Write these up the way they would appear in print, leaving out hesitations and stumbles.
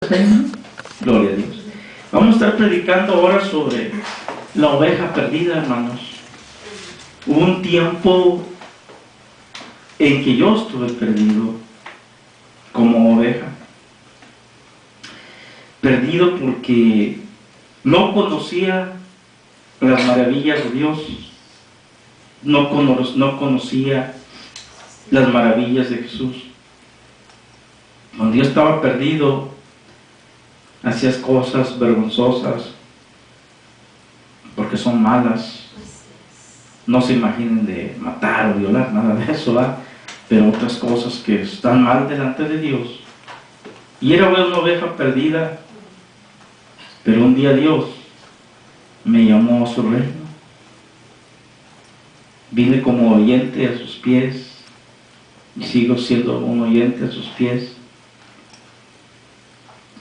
¿Estás ahí? Gloria a Dios. Vamos a estar predicando ahora sobre la oveja perdida, hermanos. Hubo un tiempo en que yo estuve perdido como oveja. Perdido porque no conocía las maravillas de Dios. No conocía las maravillas de Jesús. Cuando yo estaba perdido, hacías cosas vergonzosas porque son malas. No se imaginen de matar o violar, nada de eso, ¿verdad? Pero otras cosas que están mal delante de Dios. Y era una oveja perdida, pero un día Dios me llamó a su reino. Vine como oyente a sus pies y sigo siendo un oyente a sus pies.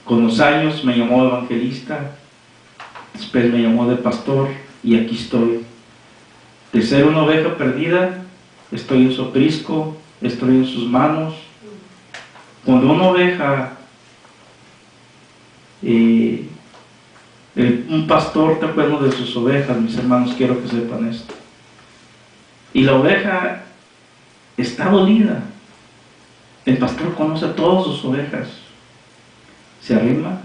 Con los años me llamó evangelista, después me llamó de pastor y aquí estoy. De ser una oveja perdida, estoy en su aprisco, estoy en sus manos. Cuando una oveja, un pastor está cuidando de sus ovejas, mis hermanos, quiero que sepan esto. Y la oveja está dolida. El pastor conoce a todas sus ovejas. Se arrima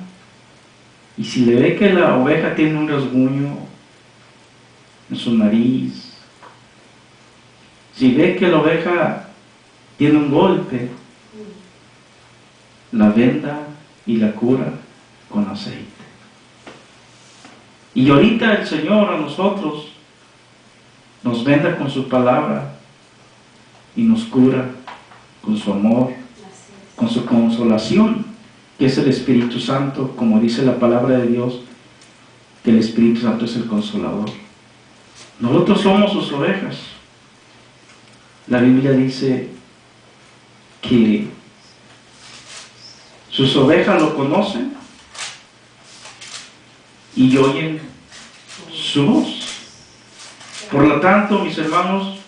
y si le ve que la oveja tiene un rasguño en su nariz, si ve que la oveja tiene un golpe, la venda y la cura con aceite. Y ahorita el Señor a nosotros nos venda con su palabra y nos cura con su amor, con su consolación, que es el Espíritu Santo, como dice la palabra de Dios, que el Espíritu Santo es el consolador. Nosotros somos sus ovejas. La Biblia dice que sus ovejas lo conocen y oyen su voz. Por lo tanto, mis hermanos,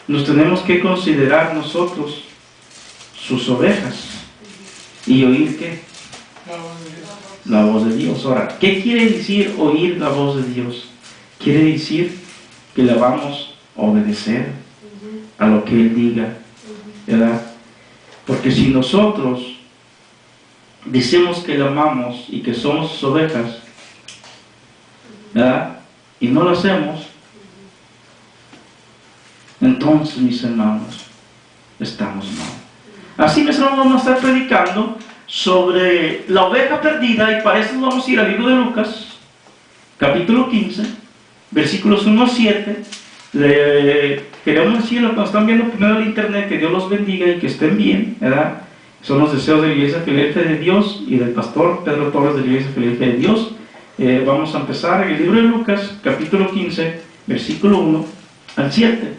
nos tenemos que considerar nosotros sus ovejas. ¿Y oír qué? La voz de Dios. Ahora, ¿qué quiere decir oír la voz de Dios? Quiere decir que la vamos a obedecer a lo que Él diga, ¿verdad? Porque si nosotros decimos que la amamos y que somos sus ovejas, ¿verdad? Y no lo hacemos, entonces, mis hermanos, estamos mal. Así, mis hermanos, vamos a estar predicando sobre la oveja perdida, y para eso vamos a ir al libro de Lucas, capítulo 15, versículos 1 a 7. Queremos decirlo cuando están viendo primero el internet, que Dios los bendiga y que estén bien, ¿verdad? Son los deseos de la Iglesia Filadelfia de Dios y del pastor Pedro Torres de la Iglesia Filadelfia de Dios. Vamos a empezar en el libro de Lucas, capítulo 15, versículo 1 al 7.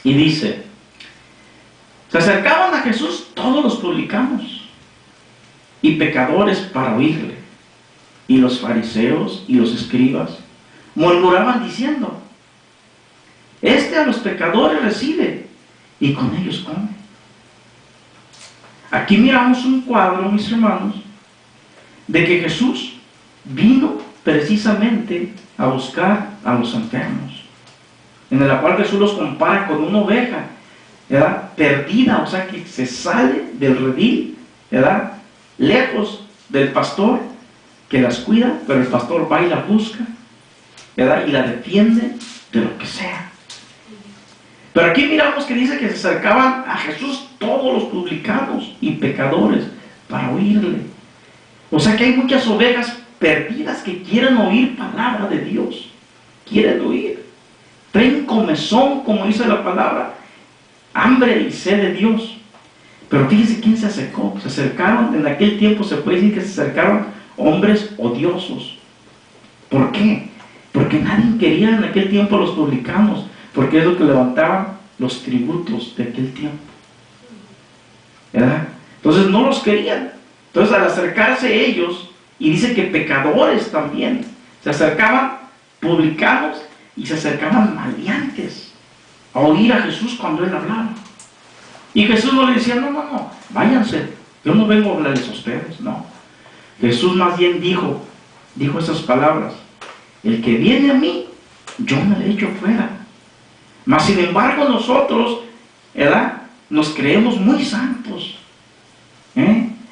Y dice: se acercaban a Jesús todos los publicanos y pecadores para oírle, y los fariseos y los escribas murmuraban diciendo: este a los pecadores recibe y con ellos come. Aquí miramos un cuadro, mis hermanos, de que Jesús vino precisamente a buscar a los enfermos, en la cual Jesús los compara con una oveja, ¿verdad?, perdida, o sea que se sale del redil, ¿verdad?, lejos del pastor que las cuida, pero el pastor va y la busca, ¿verdad?, y la defiende de lo que sea. Pero aquí miramos que dice que se acercaban a Jesús todos los publicanos y pecadores para oírle. O sea que hay muchas ovejas perdidas que quieren oír palabra de Dios, quieren oír, traen comezón, como dice la palabra, hambre y sed de Dios. Pero fíjense quién se acercó. Se acercaron, en aquel tiempo se puede decir que se acercaron hombres odiosos. ¿Por qué? Porque nadie quería en aquel tiempo a los publicanos, porque es lo que levantaban los tributos de aquel tiempo, ¿verdad? Entonces no los querían. Entonces al acercarse ellos, y dice que pecadores también, se acercaban publicanos y se acercaban maleantes a oír a Jesús cuando Él hablaba. Y Jesús no le decía: no, váyanse, Yo no vengo a hablarles a ustedes, no. Jesús más bien dijo esas palabras: el que viene a mí, yo no le echo fuera. Mas sin embargo nosotros, ¿verdad?, nos creemos muy santos.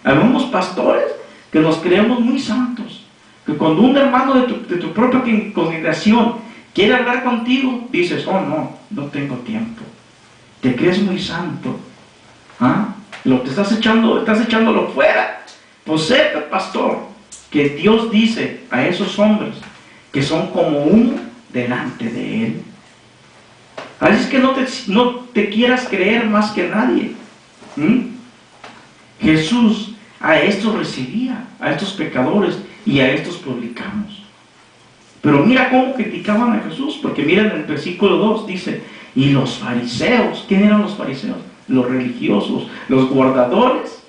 Algunos pastores que nos creemos muy santos, que cuando un hermano de tu propia congregación quiere hablar contigo, dices: oh no tengo tiempo. Te crees muy santo. Lo que estás echándolo fuera. Pues sepa, pastor, que Dios dice a esos hombres que son como humo delante de Él. Así es que no te quieras creer más que nadie. Jesús a estos recibía, a estos pecadores y a estos publicanos. Pero mira cómo criticaban a Jesús, porque mira en el versículo 2 dice: y los fariseos. ¿Quién eran los fariseos? Los religiosos, los guardadores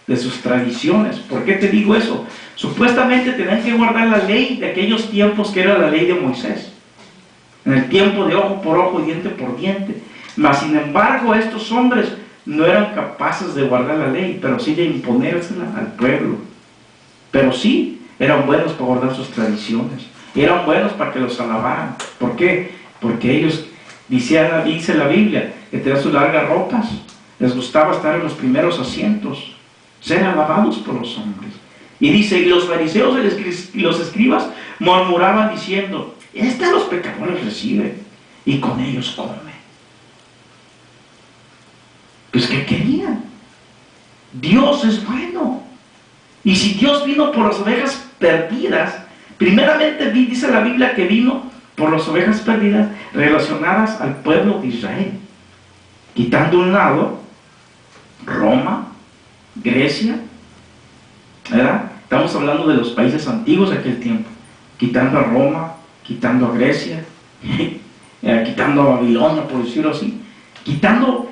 de sus tradiciones. ¿Por qué te digo eso? Supuestamente tenían que guardar la ley de aquellos tiempos, que era la ley de Moisés, en el tiempo de ojo por ojo, diente por diente. Mas sin embargo estos hombres no eran capaces de guardar la ley, pero sí de imponérsela al pueblo. Pero sí eran buenos para guardar sus tradiciones, eran buenos para que los alabaran. ¿Por qué? Porque ellos, dice la Biblia, que tenían sus largas ropas, les gustaba estar en los primeros asientos, ser alabados por los hombres. Y dice: y los fariseos y los escribas murmuraban diciendo: a los pecadores recibe y con ellos come. Pues ¿qué querían? Dios es bueno. Y si Dios vino por las ovejas perdidas, primeramente dice la Biblia que vino por las ovejas perdidas relacionadas al pueblo de Israel, quitando un lado Roma, Grecia, ¿verdad? Estamos hablando de los países antiguos de aquel tiempo, quitando a Roma, quitando a Grecia, quitando a Babilonia, por decirlo así, quitando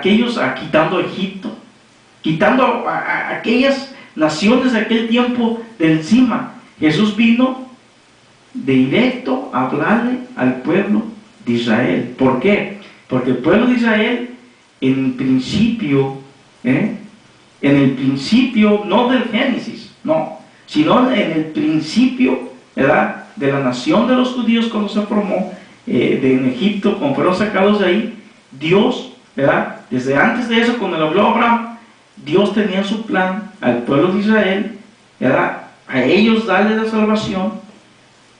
quitando a Egipto, quitando a aquellas naciones de aquel tiempo de encima. Jesús vino directo a hablarle al pueblo de Israel. ¿Por qué? Porque el pueblo de Israel, en el principio, no del Génesis, no, sino en el principio, ¿verdad?, de la nación de los judíos, cuando se formó en Egipto, cuando fueron sacados de ahí, Dios, ¿verdad?, desde antes de eso, cuando le habló a Abraham, Dios tenía en su plan al pueblo de Israel, ¿verdad?, a ellos darle la salvación.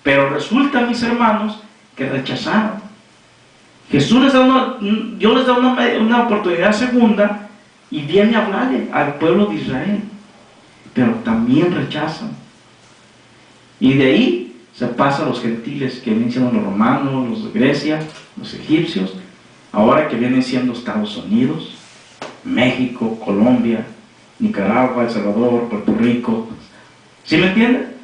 Pero resulta, mis hermanos, que rechazaron. Dios les da una oportunidad segunda y viene a hablarle al pueblo de Israel, pero también rechazan. Y de ahí se pasa a los gentiles, que vienen siendo los romanos, los de Grecia, los egipcios, ahora que vienen siendo Estados Unidos, México, Colombia, Nicaragua, El Salvador, Puerto Rico. ¿Sí me entienden?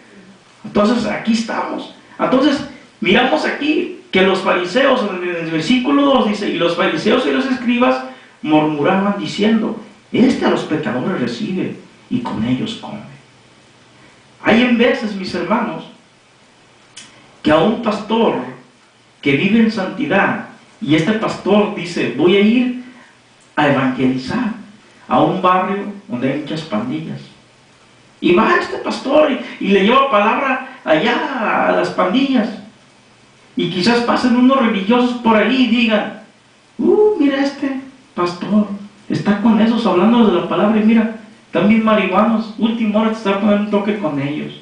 Entonces aquí estamos. Entonces miramos aquí que los fariseos, en el versículo 2 dice: y los fariseos y los escribas murmuraban diciendo: a los pecadores recibe y con ellos come. Hay en veces, mis hermanos, que a un pastor que vive en santidad, y este pastor dice: voy a ir a evangelizar a un barrio donde hay muchas pandillas, y va este pastor y le lleva palabra allá a las pandillas, y quizás pasen unos religiosos por ahí y digan: mira, este pastor está con esos hablando de la palabra, y mira, también marihuanos, última hora te está poniendo un toque con ellos.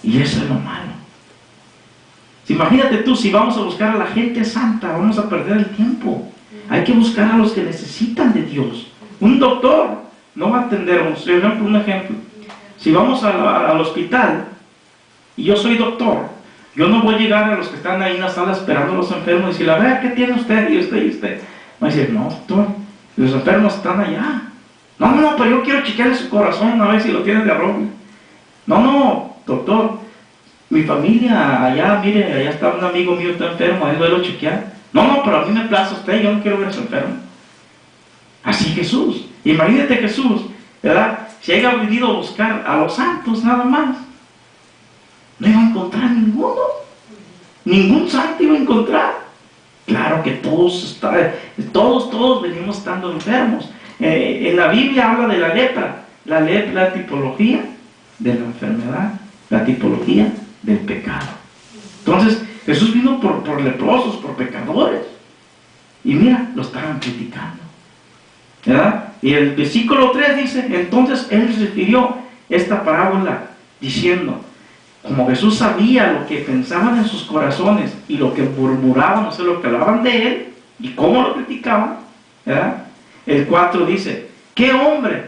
Y eso es lo malo. Imagínate tú, si vamos a buscar a la gente santa, vamos a perder el tiempo. Hay que buscar a los que necesitan de Dios. Un doctor no va a atender, un ejemplo. Si vamos al hospital y yo soy doctor, yo no voy a llegar a los que están ahí en la sala esperando a los enfermos y decirle: a ver, ¿qué tiene usted? Y usted, y usted. Va a decir: no, doctor, los enfermos están allá. No, pero yo quiero chequearle su corazón a ver si lo tiene de arroyo. No, doctor, mi familia allá, mire, allá está un amigo mío, está enfermo, a él lo chequear. No, pero a mí me place usted, yo no quiero ver a su enfermo. Así Jesús, imagínate Jesús, ¿verdad?, si haya venido a buscar a los santos nada más, no iba a encontrar ningún santo iba a encontrar. Claro que todos venimos estando enfermos. En la Biblia habla de la lepra. La lepra, la tipología de la enfermedad, la tipología del pecado. Entonces, Jesús vino por leprosos, por pecadores. Y mira, lo estaban criticando, ¿verdad? Y el versículo 3 dice, entonces Él refirió esta parábola diciendo, como Jesús sabía lo que pensaban en sus corazones y lo que murmuraban, o sea, lo que hablaban de Él y cómo lo criticaban, ¿verdad? El 4 dice, ¿qué hombre?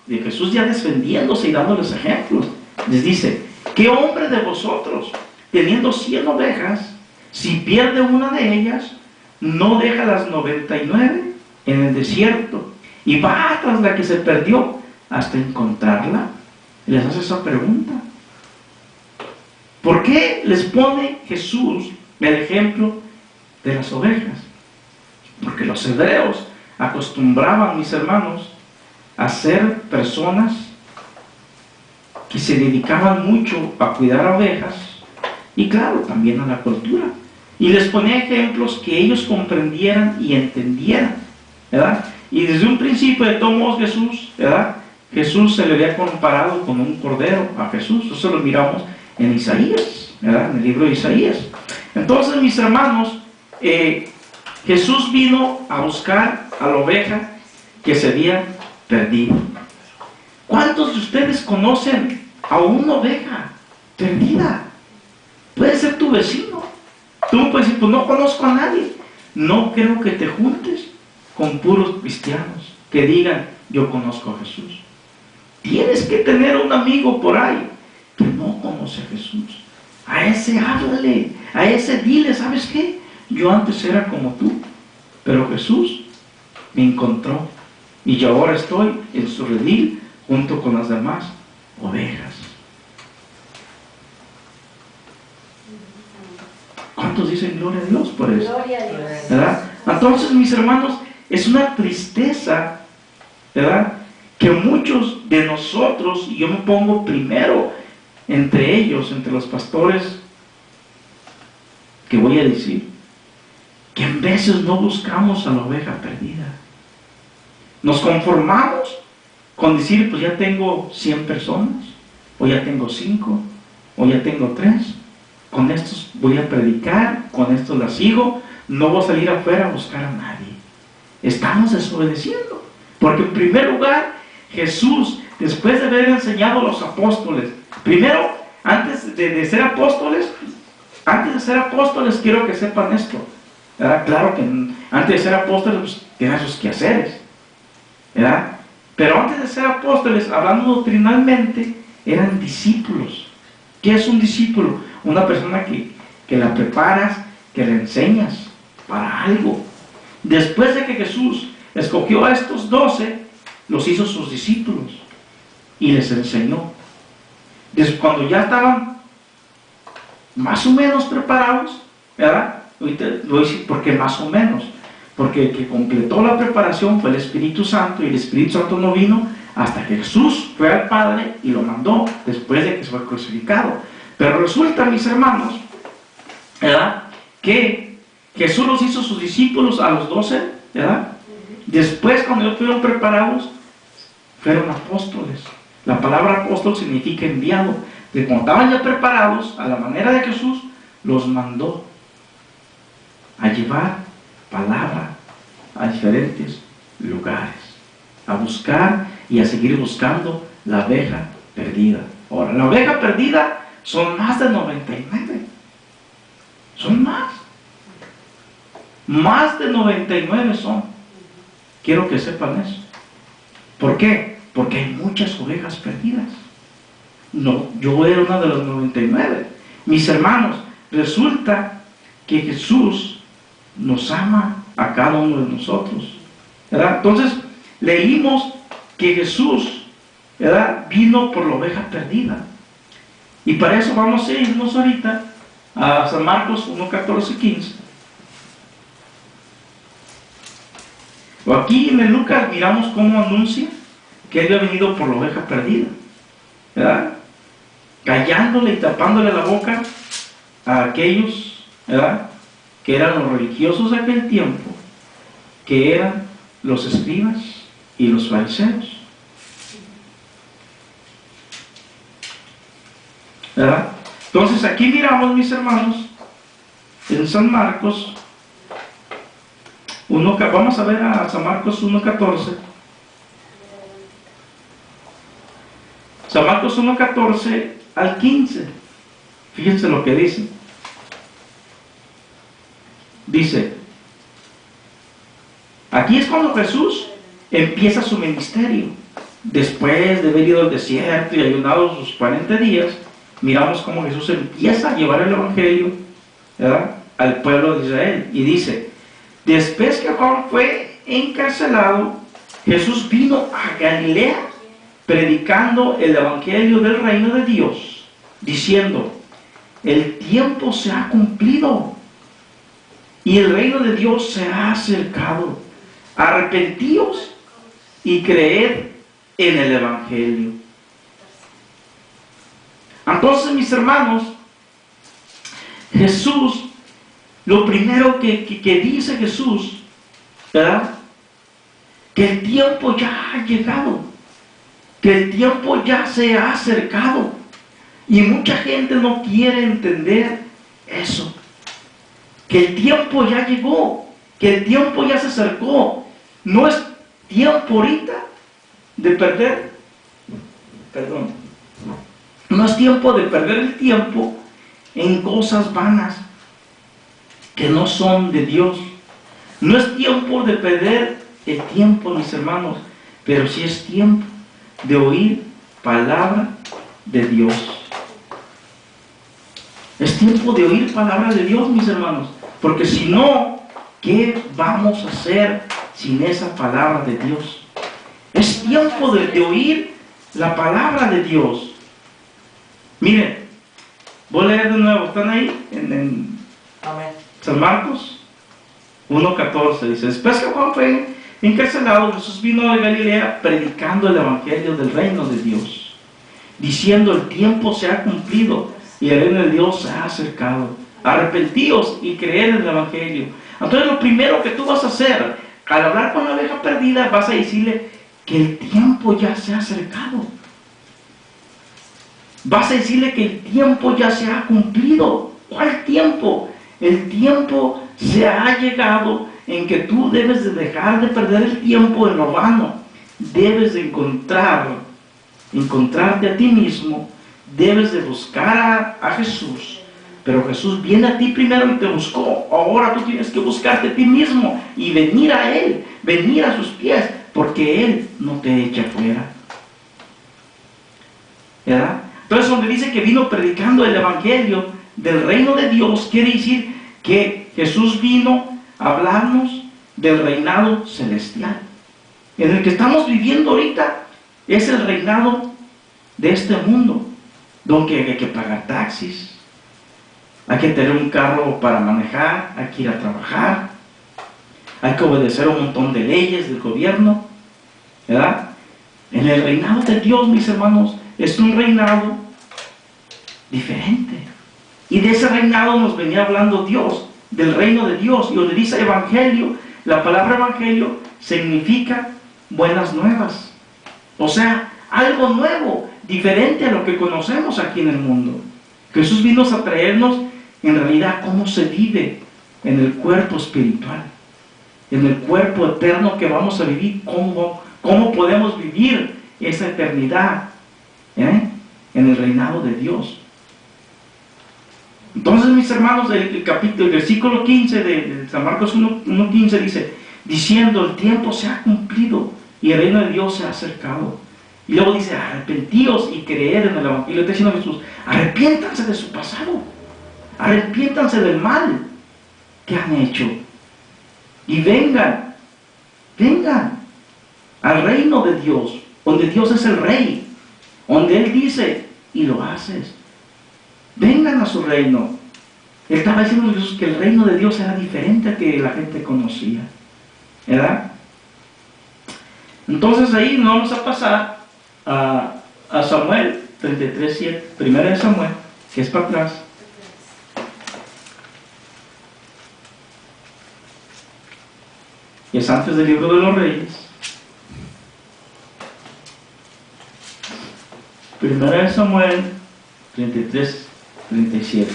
De Jesús ya defendiéndose y dándoles ejemplos, les dice, ¿qué hombre de vosotros, teniendo 100 ovejas, si pierde una de ellas, no deja las 99 en el desierto y va tras la que se perdió hasta encontrarla? Y les hace esa pregunta. ¿Por qué les pone Jesús el ejemplo de las ovejas? Porque los hebreos acostumbraban, mis hermanos, a ser personas que se dedicaban mucho a cuidar ovejas y claro, también a la cultura. Y les ponía ejemplos que ellos comprendieran y entendieran, ¿verdad? Y desde un principio de todos modos Jesús, ¿verdad? Jesús se le había comparado con un cordero a Jesús. Eso lo miramos en Isaías, ¿verdad? En el libro de Isaías. Entonces, mis hermanos, Jesús vino a buscar a la oveja que se había perdido. ¿Cuántos de ustedes conocen a una oveja perdida? Puede ser tu vecino. Tú puedes decir, pues no conozco a nadie. No creo que te juntes con puros cristianos que digan, yo conozco a Jesús. Tienes que tener un amigo por ahí que no conoce a Jesús. A ese háblale, a ese dile, ¿sabes qué? Yo antes era como tú, pero Jesús me encontró y yo ahora estoy en su redil junto con las demás ovejas. ¿Cuántos dicen gloria a Dios por eso? Gloria a Dios. ¿Verdad? Entonces, mis hermanos, es una tristeza, ¿verdad? Que muchos de nosotros, y yo me pongo primero entre ellos, entre los pastores, que voy a decir, que en veces no buscamos a la oveja perdida. Nos conformamos con decir, pues ya tengo 100 personas, o ya tengo 5, o ya tengo 3. Con estos voy a predicar, con estos las sigo, no voy a salir afuera a buscar a nadie. Estamos desobedeciendo, porque en primer lugar, Jesús, después de haber enseñado a los apóstoles, primero, antes de ser apóstoles, quiero que sepan esto, ¿verdad? Claro que antes de ser apóstoles, pues, tenían sus quehaceres, ¿verdad? Pero antes de ser apóstoles, hablando doctrinalmente, eran discípulos. ¿Qué es un discípulo? Una persona que la preparas, que le enseñas para algo. Después de que Jesús escogió a estos 12, los hizo sus discípulos y les enseñó. Cuando ya estaban más o menos preparados, ¿verdad? Ahorita voy a decir por qué más o menos, porque el que completó la preparación fue el Espíritu Santo, y el Espíritu Santo no vino hasta que Jesús fue al Padre y lo mandó después de que fue crucificado. Pero resulta, mis hermanos, ¿verdad?, que Jesús los hizo sus discípulos a los 12, ¿verdad? Después, cuando ellos fueron preparados, fueron apóstoles. La palabra apóstol significa enviado. De cuando estaban ya preparados, a la manera de Jesús, los mandó a llevar palabra a diferentes lugares, a buscar y a seguir buscando la oveja perdida. Ahora, la oveja perdida son más de 99. Son más. Más de 99 son. Quiero que sepan eso. ¿Por qué? Porque hay muchas ovejas perdidas. No, yo era una de las 99. Mis hermanos, resulta que Jesús nos ama a cada uno de nosotros, ¿verdad? Entonces, leímos que Jesús, ¿verdad?, vino por la oveja perdida. Y para eso vamos a irnos ahorita a San Marcos 1, 14, 15. O aquí en el Lucas miramos cómo anuncia que Él había venido por la oveja perdida, ¿verdad?, callándole y tapándole la boca a aquellos, ¿verdad?, que eran los religiosos de aquel tiempo, que eran los escribas y los fariseos. ¿Verdad? Entonces aquí miramos, mis hermanos, en San Marcos, vamos a ver a San Marcos 1:14. San Marcos 1:14 al 15. Fíjense lo que dice. Dice, aquí es cuando Jesús empieza su ministerio. Después de haber ido al desierto y ayunado sus 40 días, miramos cómo Jesús empieza a llevar el Evangelio, ¿verdad?, al pueblo de Israel. Y dice, después que Juan fue encarcelado, Jesús vino a Galilea predicando el Evangelio del reino de Dios, diciendo, el tiempo se ha cumplido y el reino de Dios se ha acercado. Arrepentíos y creed en el Evangelio. Entonces, mis hermanos, Jesús, lo primero que dice Jesús, ¿verdad?, que el tiempo ya ha llegado, que el tiempo ya se ha acercado. Y mucha gente no quiere entender eso, que el tiempo ya llegó, que el tiempo ya se acercó. No es tiempo ahorita de perder, no es tiempo de perder el tiempo en cosas vanas que no son de Dios. No es tiempo de perder el tiempo, mis hermanos, pero sí es tiempo de oír palabra de Dios. Es tiempo de oír palabra de Dios, mis hermanos, porque si no, ¿qué vamos a hacer sin esa palabra de Dios? Es tiempo de oír la palabra de Dios. Miren, voy a leer de nuevo, ¿están ahí? En San Marcos 1:14 dice, después que Juan fue encarcelado, Jesús vino de Galilea predicando el Evangelio del reino de Dios, diciendo, el tiempo se ha cumplido y el reino de Dios se ha acercado. Arrepentíos y creed en el Evangelio. Entonces lo primero que tú vas a hacer al hablar con la oveja perdida, vas a decirle que el tiempo ya se ha acercado. Vas a decirle que el tiempo ya se ha cumplido. ¿Cuál tiempo? El tiempo se ha llegado en que tú debes de dejar de perder el tiempo en lo vano. Debes de encontrarte a ti mismo. Debes de buscar a Jesús. Pero Jesús viene a ti primero y te buscó. Ahora tú tienes que buscarte a ti mismo y venir a Él, venir a sus pies, porque Él no te echa fuera. ¿Verdad? Entonces, donde dice que vino predicando el Evangelio del reino de Dios, quiere decir que Jesús vino a hablarnos del reinado celestial. En el que estamos viviendo ahorita es el reinado de este mundo, donde hay que pagar taxis, hay que tener un carro para manejar, hay que ir a trabajar, hay que obedecer un montón de leyes del gobierno, ¿verdad? En el reinado de Dios, mis hermanos, es un reinado diferente. Y de ese reinado nos venía hablando Dios, del reino de Dios. Y donde dice evangelio, la palabra evangelio significa buenas nuevas. O sea, algo nuevo, diferente a lo que conocemos aquí en el mundo. Jesús vino a traernos en realidad cómo se vive en el cuerpo espiritual, en el cuerpo eterno que vamos a vivir, cómo podemos vivir esa eternidad en el reinado de Dios. Entonces, mis hermanos, el versículo 15 de San Marcos 1:15 dice, diciendo, el tiempo se ha cumplido y el reino de Dios se ha acercado. Y luego dice, arrepentíos y creed en el Evangelio. Está diciendo Jesús, arrepiéntanse de su pasado, arrepiéntanse del mal que han hecho y vengan al reino de Dios, donde Dios es el rey, donde Él dice y lo haces. Vengan a su reino. Él estaba diciendo Jesús que el reino de Dios era diferente a que la gente conocía, ¿verdad? Entonces ahí nos vamos a pasar a Samuel 33:7, primera de Samuel, que es para atrás. Y es antes del libro de los Reyes. Primera de Samuel 33, 37.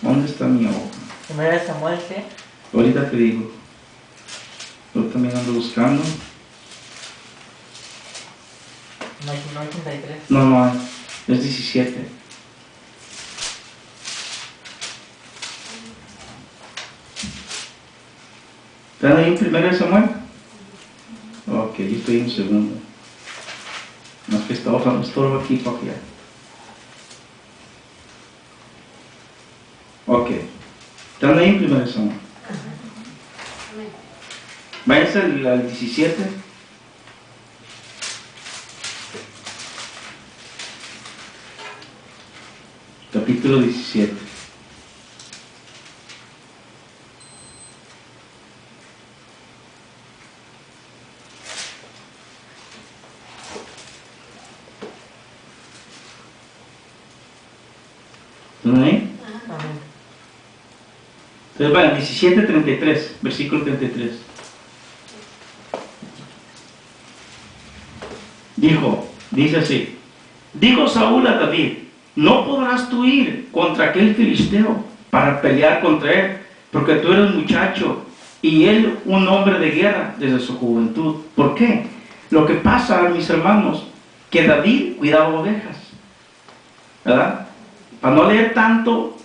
¿Dónde está mi hoja? Primera de Samuel, ¿qué? Ahorita te digo. Yo también ando buscando. No, 83. No, no hay. Es 17. ¿Están ahí en primera de Samuel? Ok, yo estoy en segundo. No es que esta hoja no estorba aquí para allá. Ok. ¿Están ahí en primera de Samuel? Váyanse al 17. Capítulo 17. ¿Están ahí? Amén. Entonces, bueno, 17:33, versículo 33. Dice así: dijo Saúl a David: no podrás tú ir contra aquel filisteo para pelear contra él, porque tú eres muchacho y él un hombre de guerra desde su juventud. ¿Por qué? Lo que pasa, mis hermanos, que David cuidaba ovejas, ¿verdad? Para no leer tanto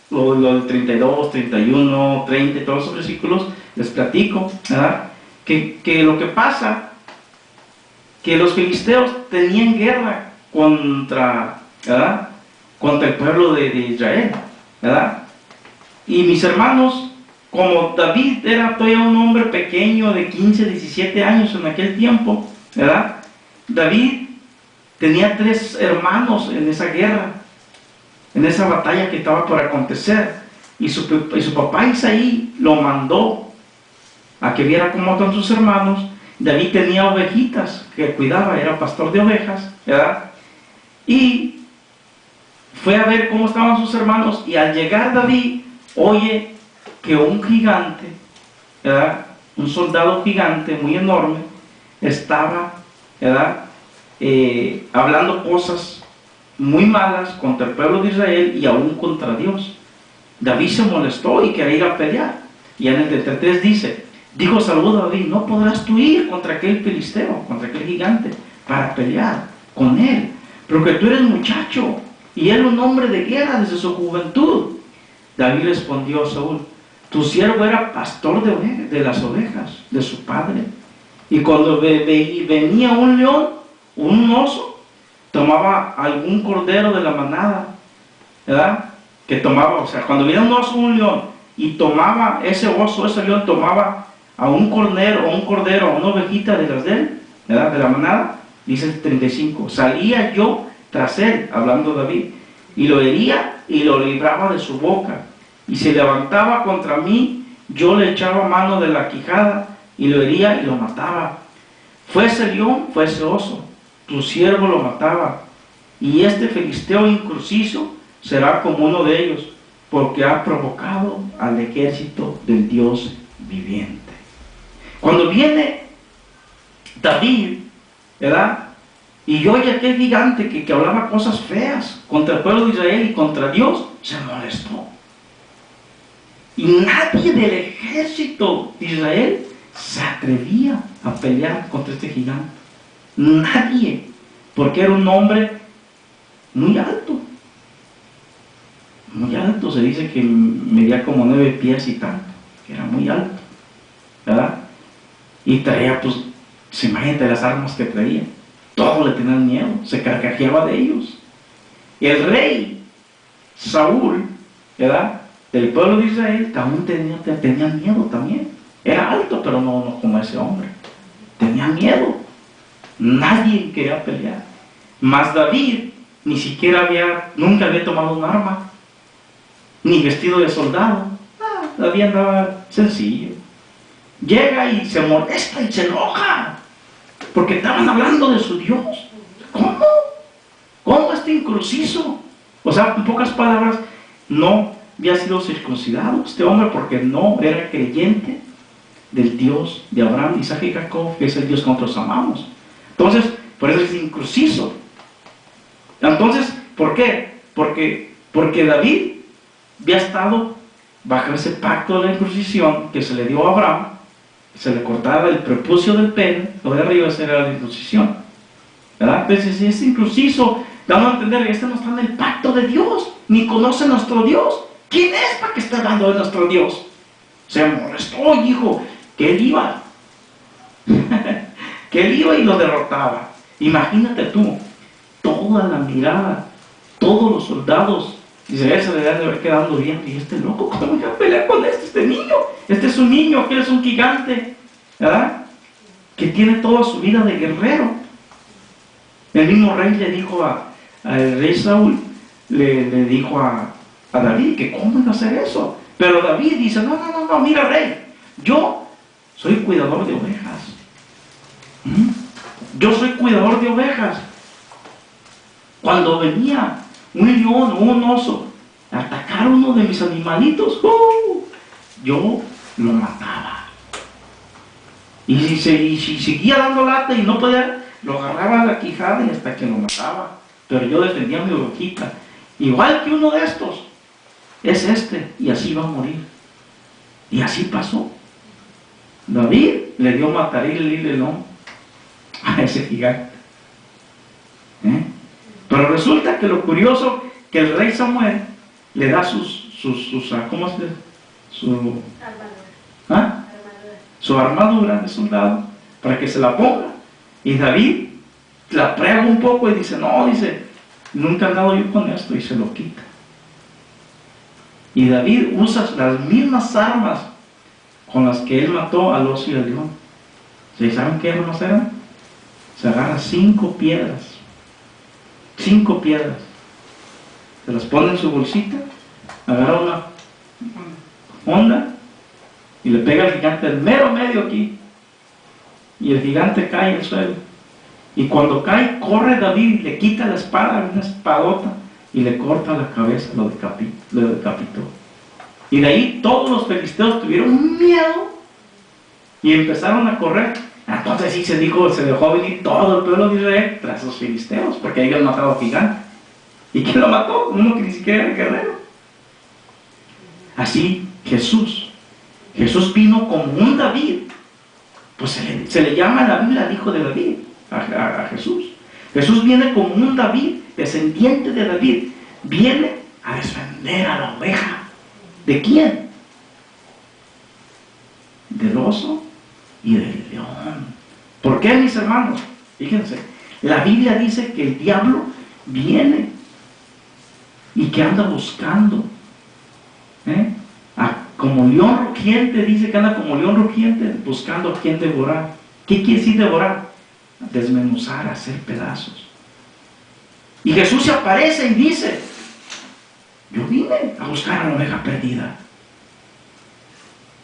lo del 32, 31, 30, todos esos versículos, les platico, ¿verdad? Que lo que pasa, que los filisteos tenían guerra contra, ¿verdad?, contra el pueblo de Israel, ¿verdad? Y mis hermanos, como David era todavía un hombre pequeño de 15, 17 años en aquel tiempo, ¿verdad? David tenía 3 hermanos en esa guerra, en esa batalla que estaba por acontecer, y su papá Isaí lo mandó a que viera cómo están sus hermanos. David tenía ovejitas que cuidaba, era pastor de ovejas, ¿verdad? Y fue a ver cómo estaban sus hermanos, y al llegar David, oye que un gigante, ¿verdad?, un soldado gigante muy enorme, estaba, ¿verdad?, hablando cosas muy malas contra el pueblo de Israel y aún contra Dios. David se molestó y quería ir a pelear. Y en el 33 dice: dijo Saúl a David: no podrás tú ir contra aquel filisteo, contra aquel gigante, para pelear con él, porque tú eres muchacho y él un hombre de guerra desde su juventud. David respondió a Saúl: tu siervo era pastor de las ovejas de su padre, y cuando venía un león, un oso, tomaba algún cordero de la manada, ¿verdad?, que tomaba, o sea, cuando venía un oso o un león, y tomaba ese oso, ese león tomaba a un cordero, a una ovejita de las de él, ¿verdad?, de la manada, dice el 35, salía yo tras él, hablando David, y lo hería y lo libraba de su boca, y se levantaba contra mí, yo le echaba mano de la quijada, y lo hería y lo mataba. Fuese león, fuese oso, tu siervo lo mataba, y este filisteo incircunciso será como uno de ellos, porque ha provocado al ejército del Dios viviente. Cuando viene David, ¿verdad?, y oye aquel gigante que hablaba cosas feas contra el pueblo de Israel y contra Dios, se molestó. Y nadie del ejército de Israel se atrevía a pelear contra este gigante. Nadie, porque era un hombre muy alto. Muy alto, se dice que medía como 9 pies y tanto, que era muy alto, ¿verdad? Y traía, pues, se imagínate las armas que traía. Todos le tenían miedo, se carcajeaba de ellos. Y el rey Saúl, ¿verdad?, del pueblo de Israel, aún tenía miedo también. Era alto, pero no como ese hombre. Tenía miedo. Nadie quería pelear. Mas David ni siquiera nunca había tomado un arma, ni vestido de soldado. David andaba sencillo. llega y se molesta y se enoja, porque estaban hablando de su Dios. ¿Cómo? ¿Cómo este incruciso? O sea, en pocas palabras, no había sido circuncidado este hombre porque no era creyente del Dios de Abraham, Isaac y Jacob, que es el Dios que nosotros amamos. Entonces, por eso es incruciso. Entonces, ¿por qué? Porque David había estado bajo ese pacto de la incrucición que se le dio a Abraham. Se le cortaba el prepucio del pene, lo de arriba, esa era la incrucición, ¿verdad? Entonces, si es incruciso, dando a entender que este no está en el pacto de Dios, ni conoce a nuestro Dios. ¿Quién es para que esté hablando de nuestro Dios? Se molestó y dijo que él iba, que él iba y lo derrotaba. Imagínate tú, toda la mirada, todos los soldados de Israel se le deben de haber quedado viendo, y este loco, ¿cómo voy a pelear con este niño? Este es un niño, que es un gigante, ¿verdad? Que tiene toda su vida de guerrero. El mismo rey le dijo al rey Saúl, le dijo a David que cómo iba a hacer eso. Pero David dice, no, mira rey, yo soy cuidador de ovejas. Yo soy cuidador de ovejas. Cuando venía un león o un oso a atacar a uno de mis animalitos, yo lo mataba. Y si seguía dando lata y no podía, lo agarraba a la quijada y hasta que lo mataba. Pero yo defendía a mi ovejita. Igual que uno de estos, es este, y así va a morir. Y así pasó. David le dio mataril y lelón a ese gigante. Pero resulta que lo curioso, que el rey Samuel le da ¿cómo se dice? Su armadura de soldado, para que se la ponga. Y David la prueba un poco y dice, no, nunca he andado yo con esto, y se lo quita. Y David usa las mismas armas con las que él mató al oso y al león. ¿Sí? ¿Saben qué armas eran? Se agarra 5 piedras. 5 piedras. Se las pone en su bolsita, agarra una onda y le pega al gigante el mero medio aquí. Y el gigante cae al suelo. Y cuando cae, corre David, le quita la espada, una espadota, y le corta la cabeza, lo decapitó. Y de ahí todos los filisteos tuvieron miedo y empezaron a correr. Entonces sí se dejó venir todo el pueblo de Israel tras los filisteos, porque ellos mataron al gigante. ¿Y quién lo mató? Uno que ni siquiera era guerrero. Así Jesús vino como un David. Pues se le llama en la Biblia el hijo de David, a Jesús. Jesús viene como un David, descendiente de David. Viene a defender a la oveja. ¿De quién? Del oso y del león. ¿Por qué, mis hermanos? Fíjense, la Biblia dice que el diablo viene y que anda buscando, como león rugiente, dice que anda como león rugiente buscando a quien devorar. ¿Qué quiere decir devorar? Desmenuzar, hacer pedazos. Y Jesús se aparece y dice, yo vine a buscar a la oveja perdida.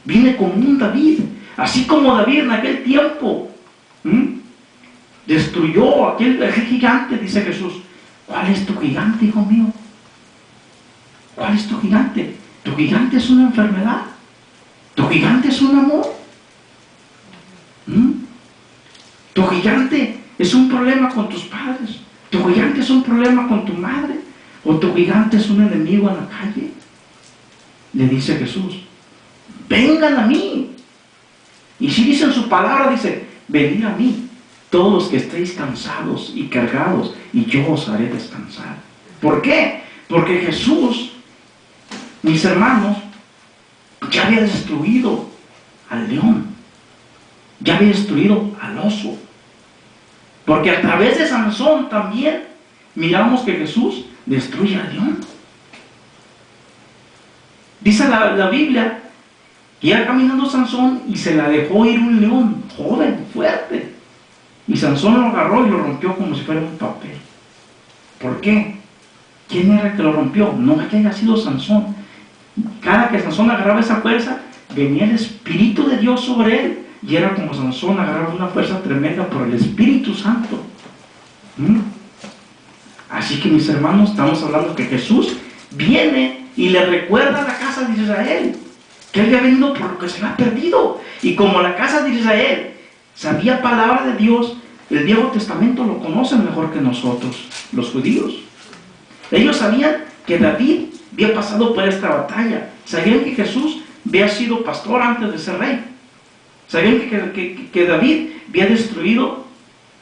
Vine como un David, así como David en aquel tiempo destruyó aquel gigante. Dice Jesús, ¿cuál es tu gigante, hijo mío? ¿Cuál es tu gigante? Tu gigante es una enfermedad. Tu gigante es un amor. Tu gigante es un problema con tus padres. Tu gigante es un problema con tu madre. O tu gigante es un enemigo en la calle. Le dice Jesús, vengan a mí. Y si dice en su palabra, dice, venid a mí, todos los que estéis cansados y cargados, y yo os haré descansar. ¿Por qué? Porque Jesús, mis hermanos, ya había destruido al león, ya había destruido al oso. Porque a través de Sansón también miramos que Jesús destruye al león. Dice la Biblia que iba caminando Sansón y se la dejó ir un león joven, fuerte. Y Sansón lo agarró y lo rompió como si fuera un papel. ¿Por qué? ¿Quién era el que lo rompió? No que haya sido Sansón. Cada que Sansón agarraba esa fuerza, venía el Espíritu de Dios sobre él, y era como Sansón, agarraba una fuerza tremenda por el Espíritu Santo. Así que, mis hermanos, estamos hablando que Jesús viene y le recuerda a la casa de Israel que él había venido por lo que se había perdido. Y como la casa de Israel sabía palabra de Dios, el Viejo Testamento lo conocen mejor que nosotros, los judíos. Ellos sabían que David había pasado por esta batalla. Sabían que Jesús había sido pastor antes de ser rey. Sabían que David había destruido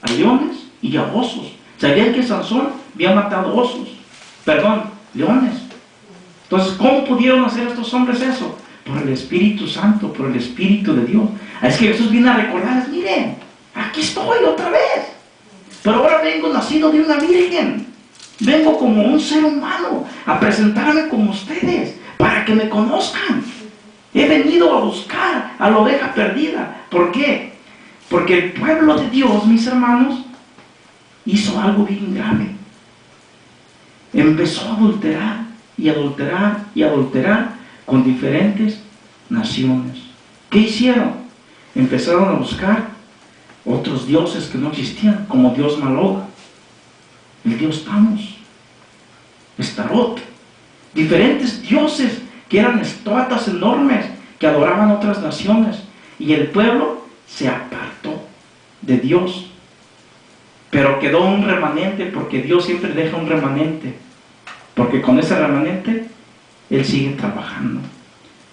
a leones y a osos. Sabían que Sansón había matado leones. Entonces, ¿cómo pudieron hacer estos hombres eso? Por el Espíritu Santo, por el Espíritu de Dios. Es que Jesús viene a recordarles, miren, aquí estoy otra vez. Pero ahora vengo nacido de una virgen. Vengo como un ser humano a presentarme como ustedes, para que me conozcan. He venido a buscar a la oveja perdida. ¿Por qué? Porque el pueblo de Dios, mis hermanos, hizo algo bien grave. Empezó a adulterar y adulterar y adulterar con diferentes naciones. ¿Qué hicieron? Empezaron a buscar otros dioses que no existían, como Dios Maloc, el dios Tammuz, Estarot, diferentes dioses que eran estatuas enormes que adoraban otras naciones, y el pueblo se apartó de Dios. Pero quedó un remanente, porque Dios siempre deja un remanente, porque con ese remanente Él sigue trabajando.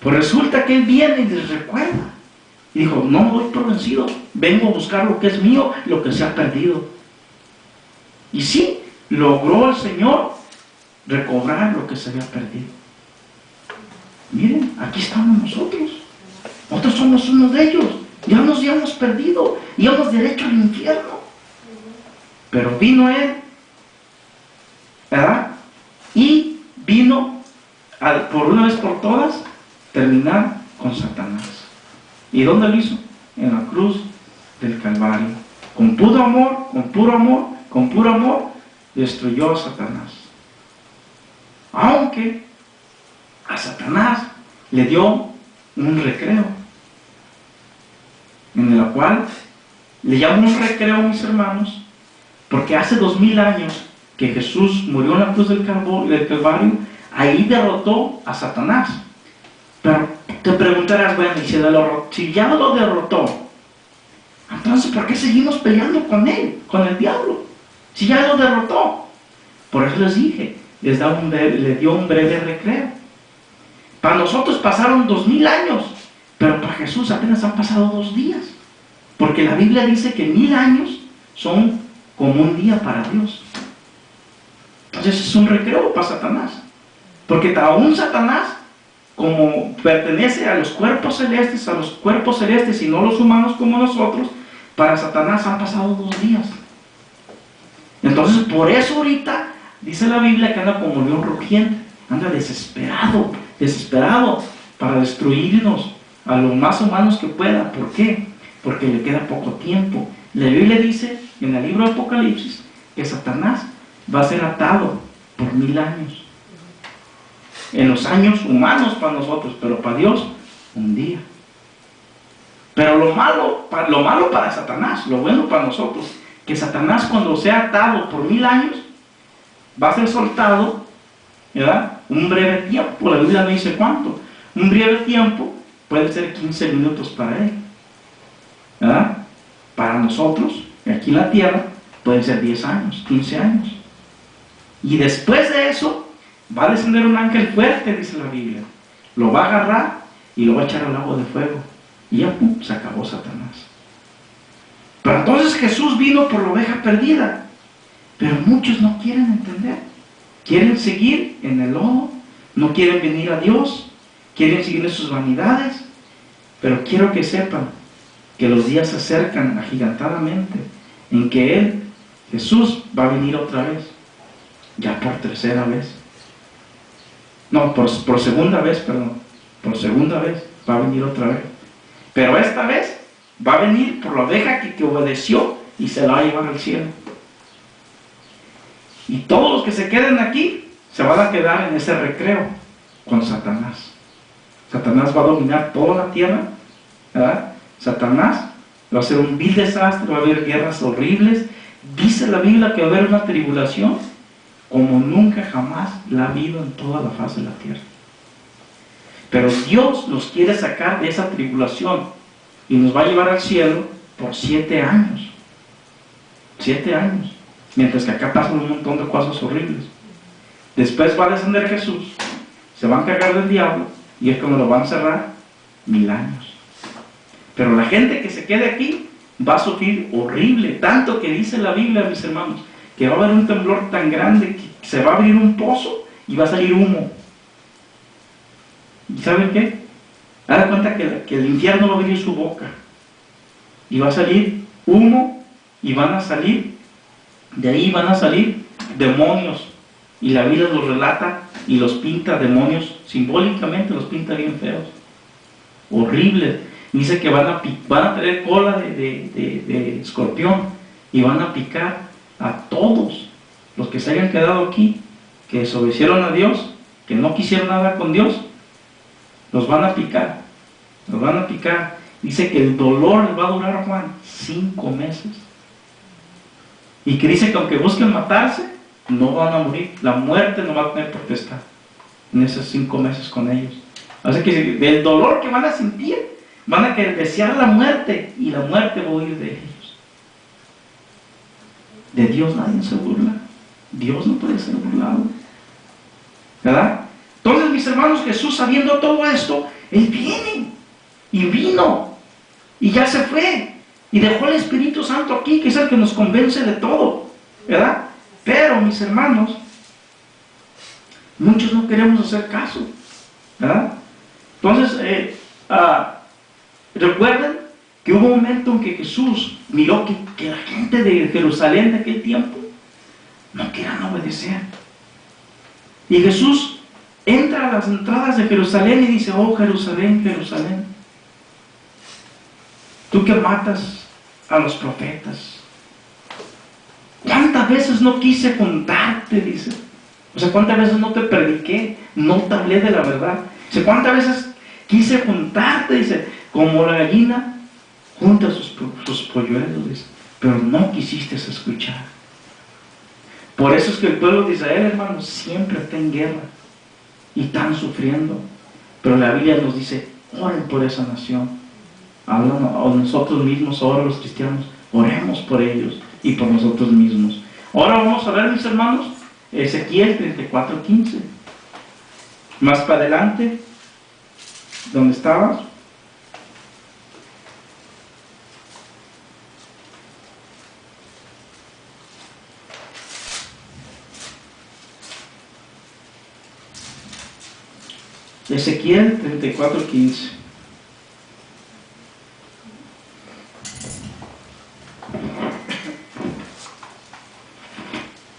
Pues resulta que Él viene y les recuerda, y dijo, no me doy por vencido, vengo a buscar lo que es mío, lo que se ha perdido. Y sí, logró el Señor recobrar lo que se había perdido. Miren, aquí estamos nosotros. Nosotros somos uno de ellos. Ya nos habíamos perdido, íbamos derecho al infierno. Pero vino Él, ¿verdad? Y vino por una vez por todas terminar con Satanás. ¿Y dónde lo hizo? En la cruz del Calvario. Con puro amor, con puro amor, destruyó a Satanás. Aunque a Satanás le dio un recreo, en el cual le llamo un recreo, mis hermanos, porque hace 2000 años que Jesús murió en la cruz del Calvario, ahí derrotó a Satanás. Pero te preguntarás, bueno, si ya lo derrotó, entonces ¿por qué seguimos peleando con él, con el diablo? Si ya lo derrotó. Por eso les dije, le dio un breve recreo. Para nosotros pasaron 2000 años, pero para Jesús apenas han pasado 2 días. Porque la Biblia dice que 1000 años son como un día para Dios. Entonces es un recreo para Satanás. Porque aún Satanás, como pertenece a los cuerpos celestes y no los humanos como nosotros, para Satanás han pasado 2 días. Entonces por eso ahorita dice la Biblia que anda como león rugiente, anda desesperado para destruirnos a lo más humanos que pueda. ¿Por qué? Porque le queda poco tiempo. La Biblia dice en el libro de Apocalipsis que Satanás va a ser atado por 1000 años. En los años humanos para nosotros, pero para Dios, un día. Pero lo malo para Satanás, lo bueno para nosotros, que Satanás cuando sea atado por 1000 años, va a ser soltado, ¿verdad? Un breve tiempo, la Biblia no dice cuánto. Un breve tiempo puede ser 15 minutos para él, ¿verdad? Para nosotros, aquí en la tierra, pueden ser 10 años, 15 años. Y después de eso, va a descender un ángel fuerte, dice la Biblia. Lo va a agarrar y lo va a echar al lago de fuego. Y ya, pum, se acabó Satanás. Pero entonces Jesús vino por la oveja perdida. Pero muchos no quieren entender. Quieren seguir en el lodo, no quieren venir a Dios, quieren seguir en sus vanidades. Pero quiero que sepan que los días se acercan agigantadamente en que Él, Jesús, va a venir otra vez. Ya por tercera vez. No, por segunda vez, perdón. Por segunda vez va a venir otra vez. Pero esta vez va a venir por la oveja que obedeció y se la va a llevar al cielo. Y todos los que se queden aquí se van a quedar en ese recreo con Satanás. Satanás va a dominar toda la tierra, ¿verdad? Satanás va a ser un vil desastre, va a haber guerras horribles. Dice la Biblia que va a haber una tribulación como nunca jamás la ha habido en toda la faz de la tierra. Pero Dios nos quiere sacar de esa tribulación y nos va a llevar al cielo por 7 años. 7 años. Mientras que acá pasan un montón de cosas horribles. Después va a descender Jesús, se va a encargar del diablo y es cuando lo van a encerrar 1000 años. Pero la gente que se quede aquí va a sufrir horrible, tanto que dice la Biblia, mis hermanos, que va a haber un temblor tan grande que se va a abrir un pozo y va a salir humo. ¿Y saben qué? Hagan cuenta que el infierno va a abrir su boca y va a salir humo y van a salir, de ahí van a salir demonios. Y la Biblia los relata y los pinta demonios, simbólicamente los pinta bien feos, horribles. Dice que van a tener cola de escorpión y van a picar a todos los que se hayan quedado aquí, que desobedecieron a Dios, que no quisieron nada con Dios. Los van a picar, los van a picar. Dice que el dolor les va a durar, Juan, 5 meses. Y que dice que aunque busquen matarse, no van a morir. La muerte no va a tener potestad en esos 5 meses con ellos. Así que del dolor que van a sentir, van a querer desear la muerte y la muerte va a huir de ellos. De Dios nadie se burla. Dios no puede ser burlado, ¿verdad? Entonces, mis hermanos, Jesús, sabiendo todo esto, Él viene y vino y ya se fue y dejó el Espíritu Santo aquí, que es el que nos convence de todo, ¿verdad? Pero, mis hermanos, muchos no queremos hacer caso, ¿verdad? Entonces, recuerden que hubo un momento en que Jesús miró que la gente de Jerusalén de aquel tiempo no querían obedecer. Y Jesús entra a las entradas de Jerusalén y dice: oh Jerusalén, Jerusalén, tú que matas a los profetas, ¿cuántas veces no quise contarte? Dice. O sea, ¿cuántas veces no te prediqué? No te hablé de la verdad. Dice, ¿cuántas veces quise juntarte? Dice, como la gallina junta sus polluelos, dice, pero no quisiste escuchar. Por eso es que el pueblo de Israel, hermanos, siempre está en guerra y están sufriendo. Pero la Biblia nos dice: oren por esa nación. O nosotros mismos, ahora los cristianos, oremos por ellos y por nosotros mismos. Ahora vamos a ver, mis hermanos, Ezequiel 34:15. Más para adelante, donde estabas. Ezequiel 34:15.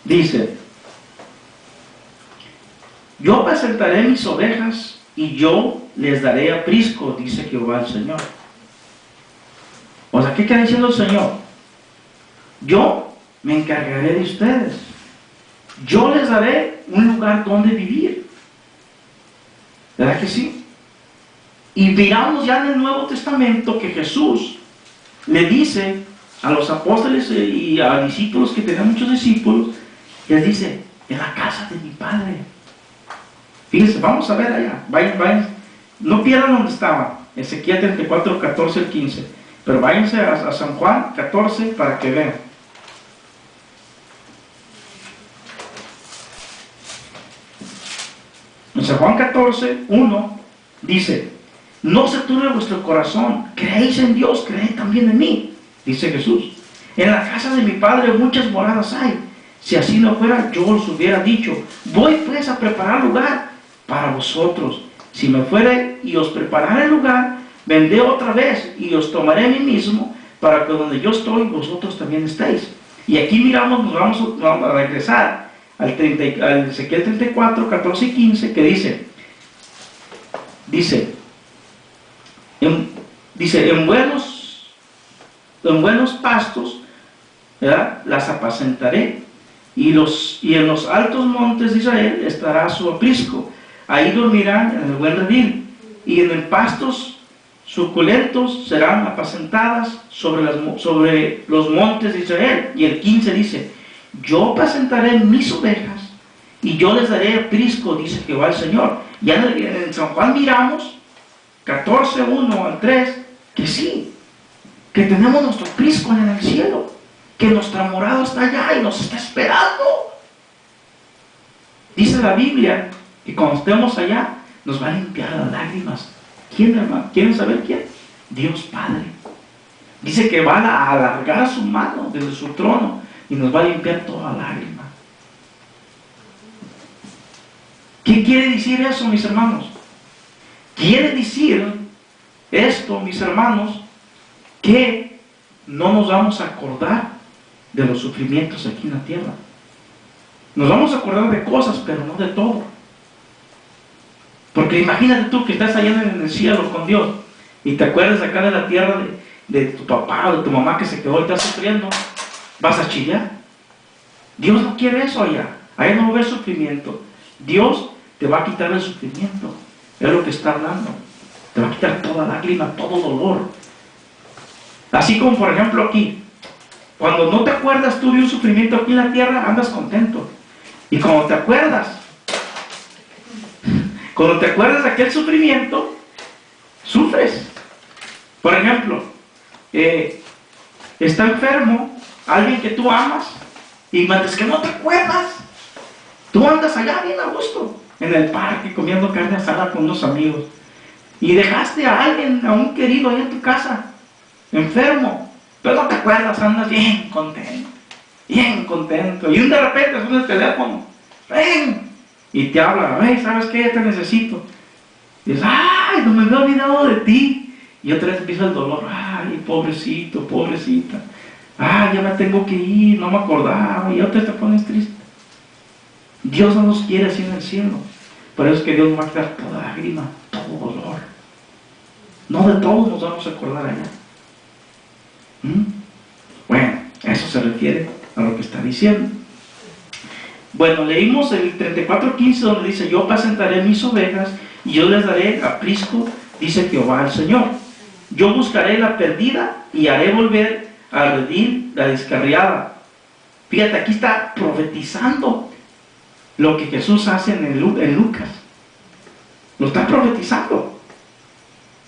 Dice: yo apacentaré mis ovejas y yo les daré aprisco, dice Jehová el Señor. O sea, ¿qué está diciendo el Señor? Yo me encargaré de ustedes. Yo les daré un lugar donde vivir. ¿Verdad que sí? Y miramos ya en el Nuevo Testamento que Jesús le dice a los apóstoles y a discípulos, que tenían muchos discípulos, les dice: en la casa de mi Padre. Fíjense, vamos a ver allá, vayan, no pierdan donde estaban, Ezequiel 34, 14 al 15, pero váyanse a San Juan 14 para que vean. En San Juan 14, 1, dice: no se turbe vuestro corazón, creéis en Dios, creed también en mí, dice Jesús. En la casa de mi Padre muchas moradas hay. Si así no fuera, yo os hubiera dicho: voy pues a preparar lugar para vosotros. Si me fuere y os prepararé el lugar, vendré otra vez y os tomaré a mí mismo, para que donde yo estoy, vosotros también estéis. Y aquí miramos, nos vamos a regresar al Ezequiel 34, 14 y 15, que dice, en buenos pastos, ¿verdad?, las apacentaré, y en los altos montes de Israel estará su aprisco. Ahí dormirán en el buen redil. y en pastos suculentos serán apacentadas sobre los montes de Israel. Y el 15 dice, yo apacentaré mis ovejas y yo les daré aprisco, dice Jehová el Señor. Ya en San Juan miramos 14:1 al 3, que sí, que tenemos nuestro aprisco en el cielo, que nuestra morada está allá y nos está esperando. Dice la Biblia que cuando estemos allá nos va a limpiar las lágrimas. ¿Quién, hermano? ¿Quieren saber quién? Dios Padre. Dice que va a alargar su mano desde su trono y nos va a limpiar toda lágrima. ¿Qué quiere decir eso, mis hermanos? Quiere decir esto, mis hermanos, que no nos vamos a acordar de los sufrimientos aquí en la tierra. Nos vamos a acordar de cosas, pero no de todo. Porque imagínate tú que estás allá en el cielo con Dios y te acuerdas acá de la tierra de tu papá o de tu mamá que se quedó y está sufriendo. ¿Vas a chillar? Dios no quiere eso allá. Allá no va a haber sufrimiento. Dios te va a quitar el sufrimiento. Es lo que está hablando. Te va a quitar toda lágrima, todo dolor. Así como por ejemplo aquí. Cuando no te acuerdas tú de un sufrimiento aquí en la tierra, andas contento. Y cuando te acuerdas de aquel sufrimiento, sufres. Por ejemplo, está enfermo alguien que tú amas y mientras que no te acuerdas, tú andas allá bien a gusto, en el parque comiendo carne asada con unos amigos y dejaste a alguien, a un querido ahí en tu casa, enfermo, pero no te acuerdas, andas bien contento, y de repente suena el teléfono, ven, y te habla, hey, ¿sabes qué? Te necesito. Y dices, ay, no me había olvidado de ti. Y otra vez empieza el dolor, ay, pobrecito, pobrecita. Ay, ya me tengo que ir, no me acordaba. Y otra vez te pones triste. Dios no nos quiere así en el cielo. Por eso es que Dios nos va a quitar toda lágrima, todo dolor. No de todo nos vamos a acordar allá. Bueno, eso se refiere a lo que está diciendo. Bueno, leímos el 34:15 donde dice, yo apacentaré mis ovejas y yo les daré aprisco, dice Jehová el Señor. Yo buscaré la perdida y haré volver a redil la descarriada. Fíjate, aquí está profetizando lo que Jesús hace en Lucas. Lo está profetizando.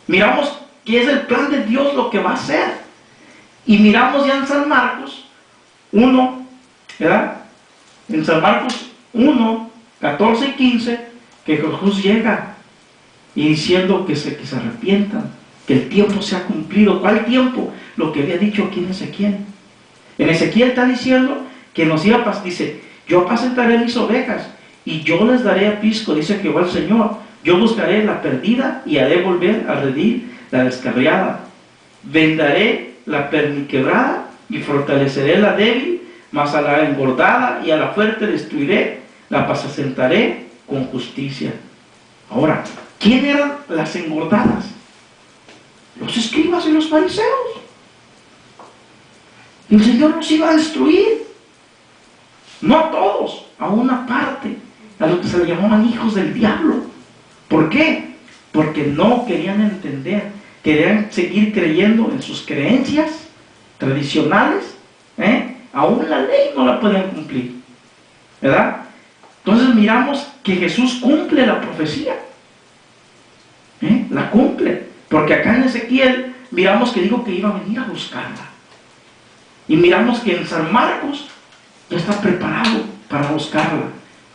Miramos que es el plan de Dios lo que va a hacer. Y miramos ya en San Marcos 1, ¿verdad? En San Marcos 1, 14 y 15, que Jesús llega y diciendo que se arrepientan, que el tiempo se ha cumplido. ¿Cuál tiempo? Lo que había dicho aquí en Ezequiel. En Ezequiel está diciendo que nos iba a dice, yo apacentaré mis ovejas y yo les daré aprisco, dice Jehová el Señor. Yo buscaré la perdida y haré volver a redil la descarriada. Vendaré la perniquebrada y fortaleceré la débil, mas a la engordada y a la fuerte destruiré, la apacentaré con justicia. Ahora, ¿quién eran las engordadas? Los escribas y los fariseos. Y el Señor los iba a destruir. No a todos, a una parte, a los que se le llamaban hijos del diablo. ¿Por qué? Porque no querían entender, querían seguir creyendo en sus creencias tradicionales, aún la ley no la podían cumplir, ¿verdad? Entonces miramos que Jesús cumple la profecía, la cumple, porque acá en Ezequiel miramos que dijo que iba a venir a buscarla, y miramos que en San Marcos ya está preparado para buscarla.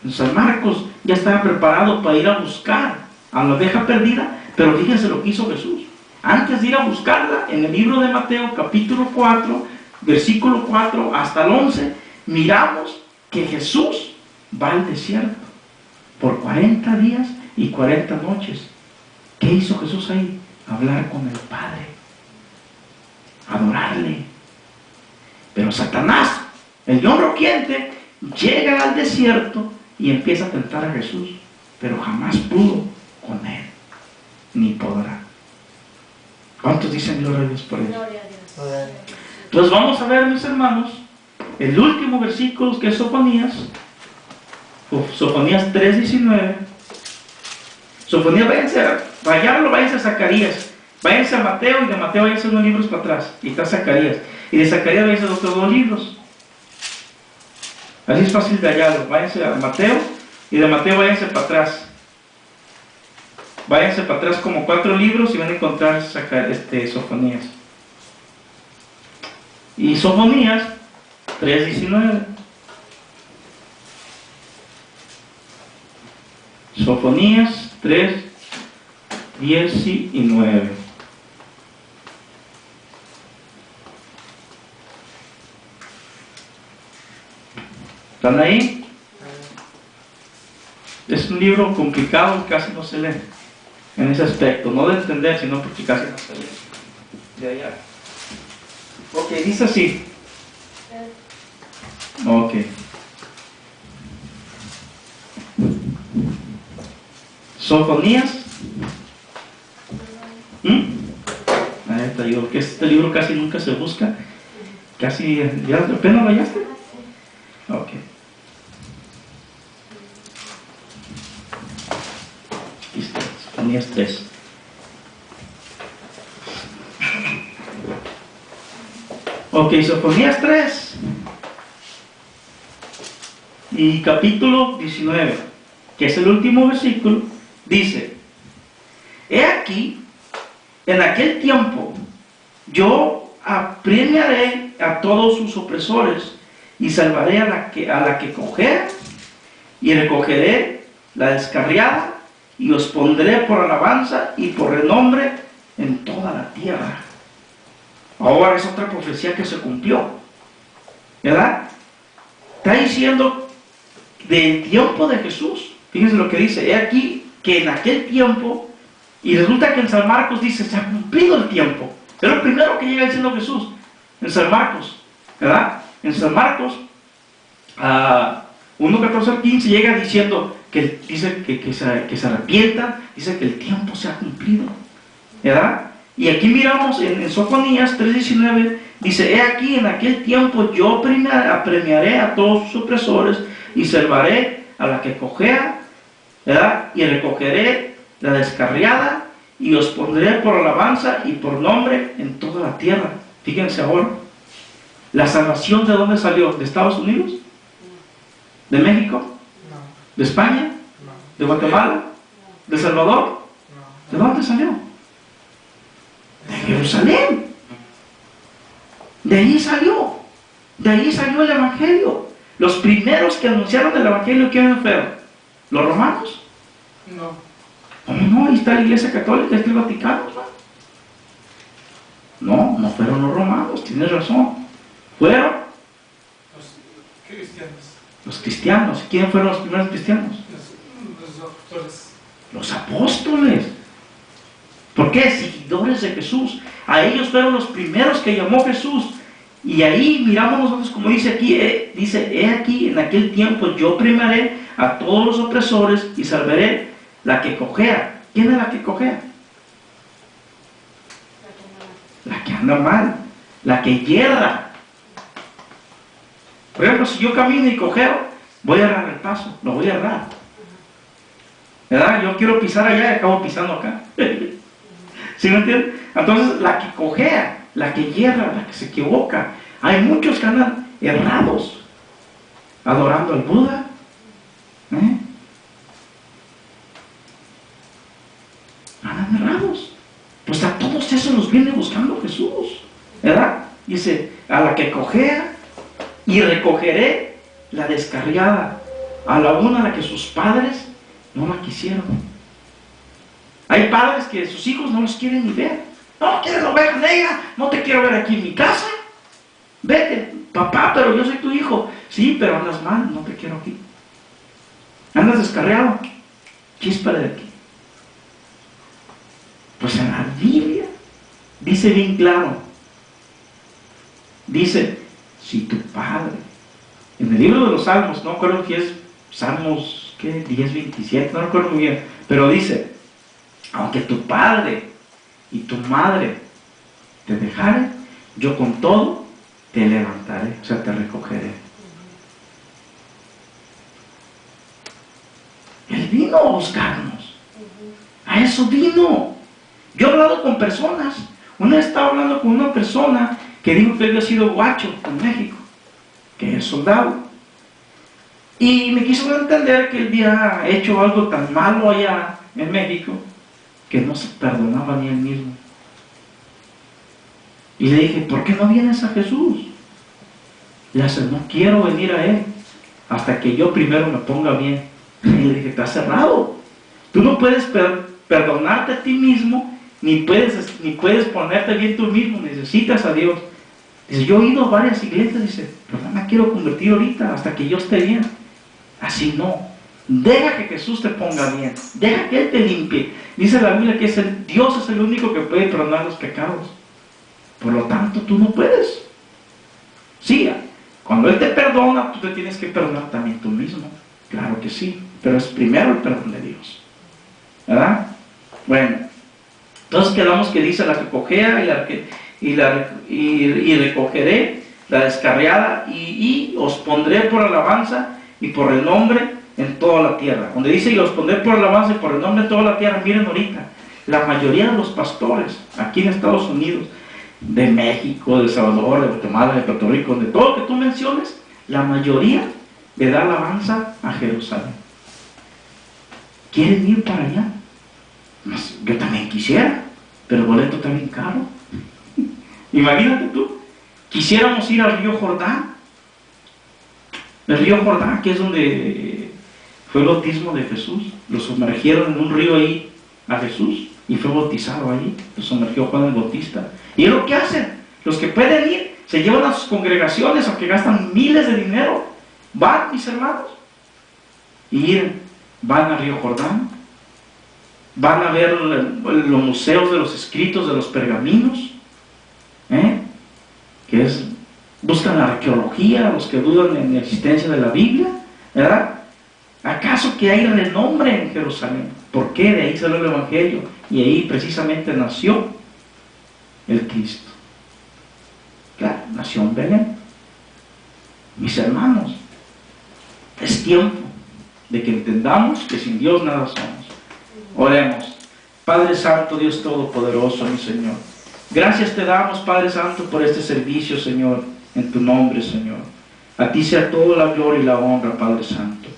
En San Marcos ya estaba preparado para ir a buscar a la oveja perdida, pero fíjense lo que hizo Jesús. Antes de ir a buscarla, en el libro de Mateo, capítulo 4, versículo 4 hasta el 11, miramos que Jesús va al desierto por 40 días y 40 noches. ¿Qué hizo Jesús ahí? Hablar con el Padre, adorarle. Pero Satanás, el león rugiente, llega al desierto y empieza a tentar a Jesús, pero jamás pudo con él, ni podrá. ¿Cuántos dicen gloria a Dios por eso? Entonces vamos a ver, mis hermanos, el último versículo que es Sofonías 3:19. Sofonías, váyanse rayarlo, váyanse a Zacarías, váyanse a Mateo, y de Mateo váyanse unos libros para atrás, y está Zacarías, y de Zacarías váyanse a otros 2 libros. Así es fácil de hallarlo. Váyanse a Mateo, y de Mateo váyanse para atrás. Váyanse para atrás como 4 libros y van a encontrar Sofonías. Y Sofonías 3:19. Sofonías 3:19. ¿Están ahí? Es un libro complicado y casi no se lee en ese aspecto, no de entender, sino porque casi no se lee. De allá. Ok, dice así. Ok. Sofonías. Ahí te digo que este libro casi nunca se busca. Casi, ¿ya apenas lo hallaste? Ok. Listo, Sofonías 3. Ok, Sofonías 3 y capítulo 19, que es el último versículo, dice: he aquí, en aquel tiempo, yo apremiaré a todos sus opresores y salvaré a la que cojea, y recogeré la descarriada, y os pondré por alabanza y por renombre en toda la tierra. Ahora es otra profecía que se cumplió, ¿verdad? Está diciendo del tiempo de Jesús. Fíjense lo que dice: he aquí que en aquel tiempo, y resulta que en San Marcos dice: se ha cumplido el tiempo. Es lo primero que llega diciendo Jesús en San Marcos, ¿verdad? En San Marcos 1:14-15 llega diciendo que dice que se arrepientan, dice que el tiempo se ha cumplido, ¿verdad? Y aquí miramos en Sofonías 3:19, dice: he aquí en aquel tiempo yo apremiaré a todos sus opresores y salvaré a la que cojea, ¿verdad? Y recogeré la descarriada, y os pondré por alabanza y por nombre en toda la tierra. Fíjense ahora, ¿la salvación de dónde salió? ¿De Estados Unidos? ¿De México? No. ¿De España? No. ¿De Guatemala? ¿De El Salvador? No. ¿De dónde salió? De Jerusalén. De ahí salió. De ahí salió el Evangelio. Los primeros que anunciaron el Evangelio, ¿quiénes fueron? ¿Los romanos? No. ¿Cómo no? Ahí está la Iglesia Católica, está el Vaticano, ¿no? No fueron los romanos, tienes razón. Fueron Los cristianos. los cristianos. ¿Quiénes fueron los primeros cristianos? Los doctores. Los apóstoles. ¿Por qué? Seguidores de Jesús. A ellos fueron los primeros que llamó Jesús. Y ahí miramos nosotros, como dice aquí, dice: he aquí en aquel tiempo yo premiaré a todos los opresores y salvaré la que cojea. ¿Quién es la que cojea? La que anda mal, la que yerra. Por ejemplo, si yo camino y cojeo, voy a errar el paso, lo voy a errar, ¿verdad? Yo quiero pisar allá y acabo pisando acá. ¿Sí me entienden? Entonces, la que cojea, la que yerra, la que se equivoca. Hay muchos que andan errados, adorando al Buda, andan errados. Pues a todos esos los viene buscando Jesús, ¿verdad? Dice: a la que cojea, y recogeré la descarriada, a la que sus padres no la quisieron. Hay padres que sus hijos no los quieren ni ver. No quieres la oveja negra, no te quiero ver aquí en mi casa. Vete, papá, pero yo soy tu hijo. Sí, pero andas mal, no te quiero aquí. Andas descarriado, chispa de aquí. Pues en la Biblia dice bien claro, dice: si tu padre, en el libro de los Salmos, no recuerdo si es Salmos 10:27, no recuerdo muy bien, pero dice: aunque tu padre y tu madre te dejaren, yo con todo te levantaré, o sea, te recogeré. Él vino a buscarnos. A eso vino. Yo he hablado con personas. Una vez estaba hablando con una persona que dijo que había sido guacho en México, que es soldado. Y me quiso entender que él había hecho algo tan malo allá en México que no se perdonaba ni él mismo. Y le dije, ¿por qué no vienes a Jesús? Le dice, no quiero venir a Él hasta que yo primero me ponga bien. Y le dije, está cerrado. Tú no puedes perdonarte a ti mismo, ni puedes ponerte bien tú mismo. Necesitas a Dios. Dice, yo he ido a varias iglesias, dice, pero no me quiero convertir ahorita hasta que yo esté bien. Así no. Deja que Jesús te ponga bien. Deja que Él te limpie. Dice la Biblia que Dios es el único que puede perdonar los pecados. Por lo tanto, tú no puedes. Sí, cuando Él te perdona, tú te tienes que perdonar también tú mismo. Claro que sí. Pero es primero el perdón de Dios. ¿Verdad? Bueno. Entonces quedamos que dice la que cojea y recogeré la descarriada y os pondré por alabanza y por el nombre en toda la tierra. Donde dice y os pondré por alabanza y por el nombre en toda la tierra, miren ahorita, la mayoría de los pastores aquí en Estados Unidos, de México, de El Salvador, de Guatemala, de Puerto Rico, de todo lo que tú menciones, la mayoría le da alabanza a Jerusalén. ¿Quieren ir para allá? Pues, yo también quisiera, pero el boleto está bien caro. Imagínate tú, quisiéramos ir al río Jordán. El río Jordán, que es donde fue el bautismo de Jesús. Lo sumergieron en un río ahí a Jesús y fue bautizado ahí. Lo sumergió Juan el Bautista. Y es lo que hacen. Los que pueden ir, se llevan a sus congregaciones, aunque gastan miles de dinero. Van, mis hermanos, y van al río Jordán. Van a ver los museos de los escritos, de los pergaminos. Que es... Buscan la arqueología, los que dudan en la existencia de la Biblia, ¿verdad? ¿Acaso que hay renombre en Jerusalén? ¿Por qué? De ahí salió el Evangelio y ahí precisamente nació el Cristo. Claro, nació en Belén. Mis hermanos, es tiempo de que entendamos que sin Dios nada somos. Oremos. Padre Santo, Dios Todopoderoso, mi Señor. Gracias te damos, Padre Santo, por este servicio, Señor, en tu nombre, Señor. A ti sea toda la gloria y la honra, Padre Santo.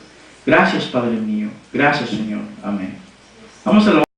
Gracias, Padre mío. Gracias, Señor. Amén. Vamos a la